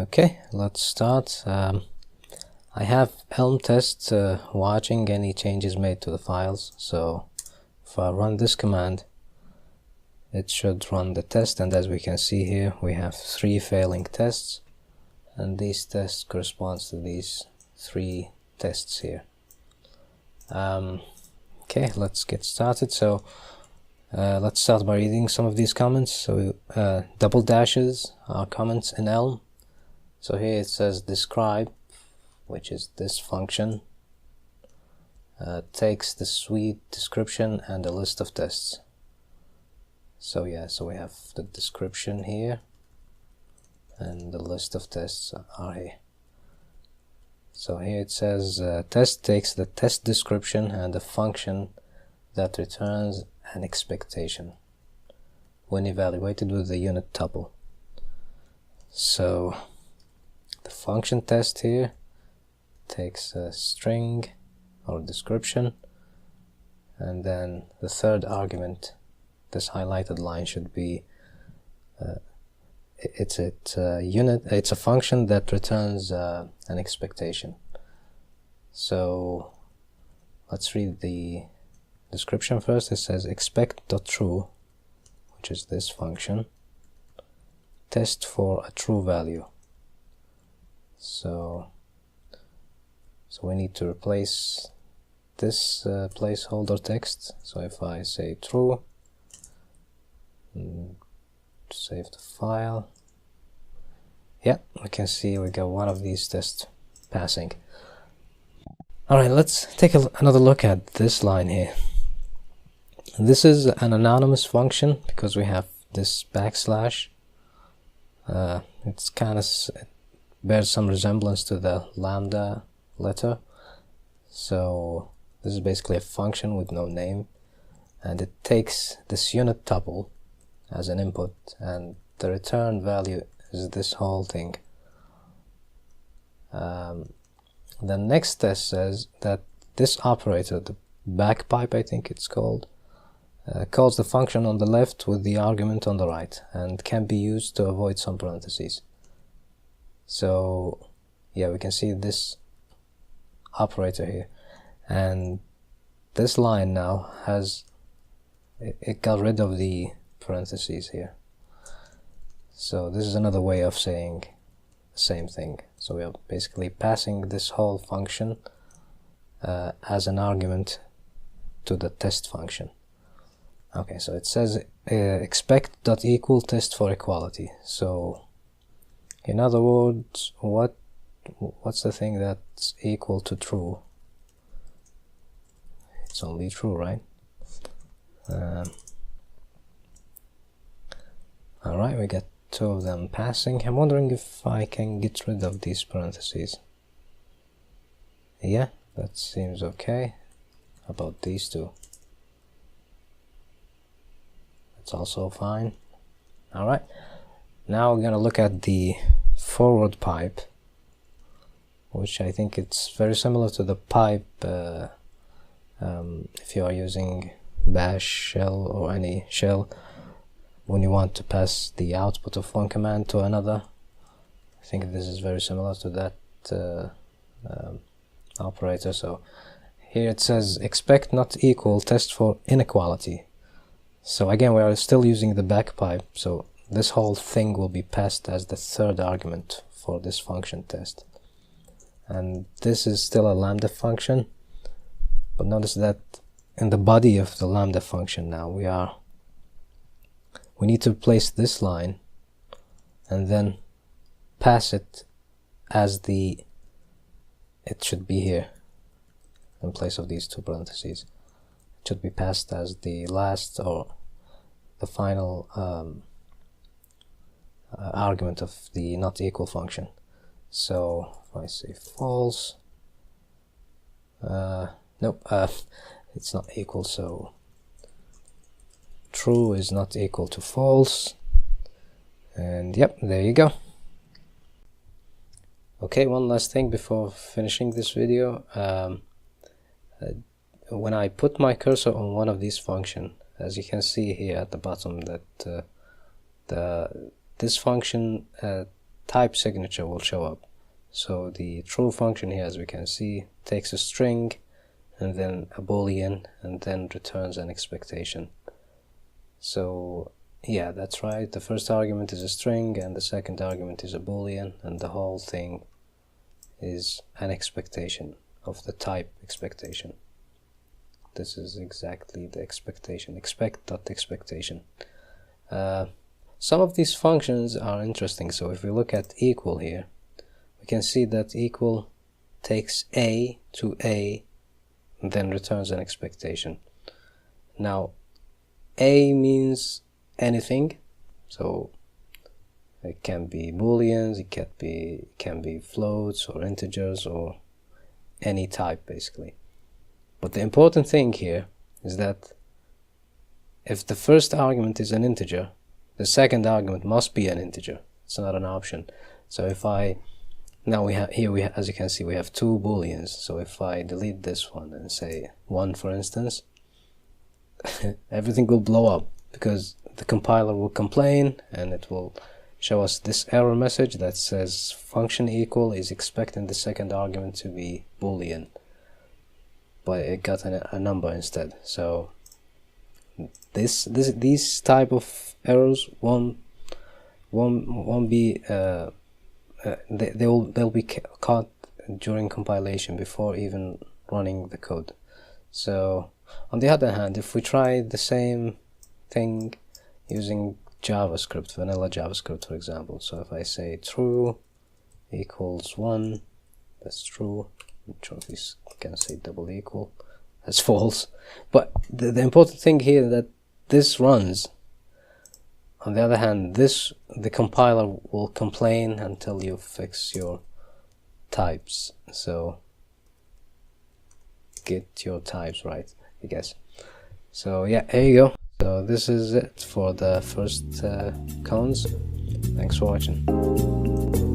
Okay, let's start. I have Elm test watching any changes made to the files, so if I run this command, it should run the test, and as we can see here, we have 3 failing tests, and these tests corresponds to these 3 tests here. Okay, let's get started. So let's start by reading some of these comments. So double dashes are comments in Elm. So here it says describe, which is this function, takes the suite description and a list of tests. So yeah, so we have the description here and the list of tests are here. So here it says test takes the test description and a function that returns an expectation when evaluated with the unit tuple. So the function test here takes a string or description, and then the third argument, this highlighted line, should be it's a function that returns an expectation. So let's read the description first. It says expect.true, which is this function, test for a true value. So we need to replace this placeholder text. So if I say true, save the file, yeah, we can see we got one of these tests passing. Alright, let's take another look at this line here. This is an anonymous function because we have this backslash. It's kind of bears some resemblance to the lambda letter. So this is basically a function with no name, and it takes this unit tuple as an input, and the return value is this whole thing. The next test says that this operator, the backpipe I think it's called, calls the function on the left with the argument on the right, and can be used to avoid some parentheses. So yeah, we can see this operator here, and this line now has, it got rid of the parentheses here. So this is another way of saying the same thing. So we are basically passing this whole function as an argument to the test function. Okay, so it says expect.equal test for equality. So in other words, what's the thing that's equal to true? It's only true, right? Alright, we got 2 of them passing. I'm wondering if I can get rid of these parentheses. Yeah, that seems okay. How about these 2? That's also fine. Alright, now we're gonna look at the forward pipe, which I think it's very similar to the pipe if you are using bash shell or any shell when you want to pass the output of one command to another. I think this is very similar to that operator. So here it says expect not equal test for inequality. So again, we are still using the backpipe, so this whole thing will be passed as the third argument for this function test. And this is still a lambda function, but notice that in the body of the lambda function now we need to place this line and then pass it as it should be here in place of these 2 parentheses. It should be passed as the last or the final argument of the not equal function. So if I say false, nope, it's not equal, so true is not equal to false, and yep, there you go. Okay, one last thing before finishing this video. When I put my cursor on one of these functions, as you can see here at the bottom, that this function type signature will show up. So the true function here, as we can see, takes a string and then a boolean and then returns an expectation. So yeah, that's right, the first argument is a string and the second argument is a boolean, and the whole thing is an expectation of the type expectation. This is exactly the expectation, expect.expectation. Some of these functions are interesting. So if we look at equal here, we can see that equal takes a to a and then returns an expectation. Now a means anything, so it can be booleans, it can be floats or integers or any type basically. But the important thing here is that if the first argument is an integer, the second argument must be an integer. It's not an option. So if as you can see, we have two booleans. So if I delete this one and say 1, for instance, everything will blow up, because the compiler will complain and it will show us this error message that says function equal is expecting the second argument to be boolean, but it got a number instead. So these type of errors won't be they'll be caught during compilation before even running the code. So on the other hand, if we try the same thing using JavaScript, vanilla JavaScript for example, so if I say true equals 1, that's true. I'm sure if we can say double equal, that's false. But the important thing here is that this runs. On the other hand, the compiler will complain until you fix your types. So get your types right, I guess. So yeah, here you go. So this is it for the first cons. Thanks for watching.